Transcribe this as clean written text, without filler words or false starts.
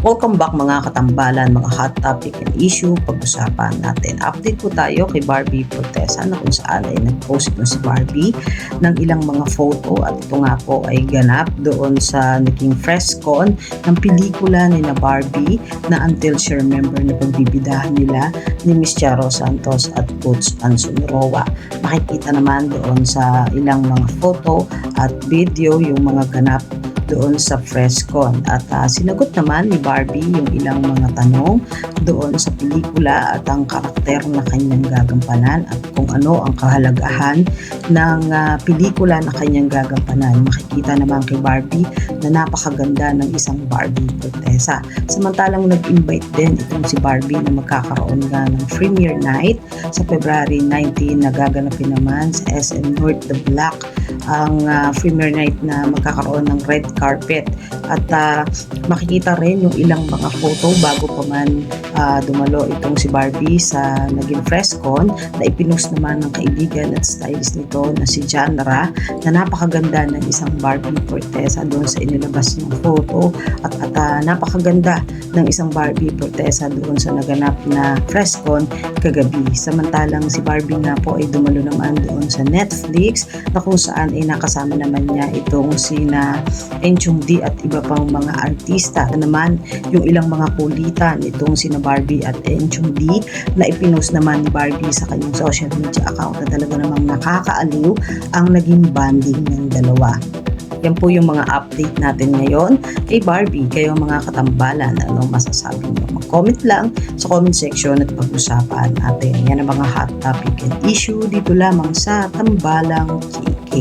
Welcome back mga katambalan, mga hot topic and issue pag-usapan natin. Update po tayo kay Barbie Fortesa na kung saan ay nag-post na si Barbie ng ilang mga photo at ito nga po ay ganap doon sa naging Frescon ng pelikula ni na Barbie na Until She Remember na pagbibidahan nila ni Miss Charo Santos at Coach Ansunroa. Makikita naman doon sa ilang mga photo at video yung mga ganap doon sa Frescon at sinagot naman ni Barbie yung ilang mga tanong doon sa pelikula at ang karakter na kanyang gagampanan at kung ano ang kahalagahan ng pelikula na kanyang gagampanan. Makikita naman kay Barbie na napakaganda ng isang Barbie Fortesa. Samantalang nag-invite din itong si Barbie na magkakaroon nga ng premiere night sa February 19 na gaganapin naman sa SM North The Block ang premiere night na magkakaroon ng red carpet at makikita rin yung ilang mga photo bago pa man dumalo itong si Barbie sa naging Frescon na ipinost naman ng kaibigan at stylist nito na si Janra na napakaganda ng isang Barbie Fortesa doon sa inilabas ng photo at napakaganda ng isang Barbie Fortesa doon sa naganap na Frescon kagabi. Samantalang si Barbie nga po ay dumalo naman doon sa Netflix na kung saan ay nakasama naman niya itong sina Enchong D at iba pang mga artista. Naman yung ilang mga kulitan itong sina Barbie at Enchong D na ipinost naman ni Barbie sa kanyang social media account na talaga namang nakakaaliw ang naging bonding ng dalawa. Yan po yung mga update natin ngayon kay Barbie. Kayo mga katambalan, anong masasabi niyo? Mag-comment lang sa comment section at pag-usapan natin. Yan ang mga hot topic and issue dito lamang sa Tambalang KK.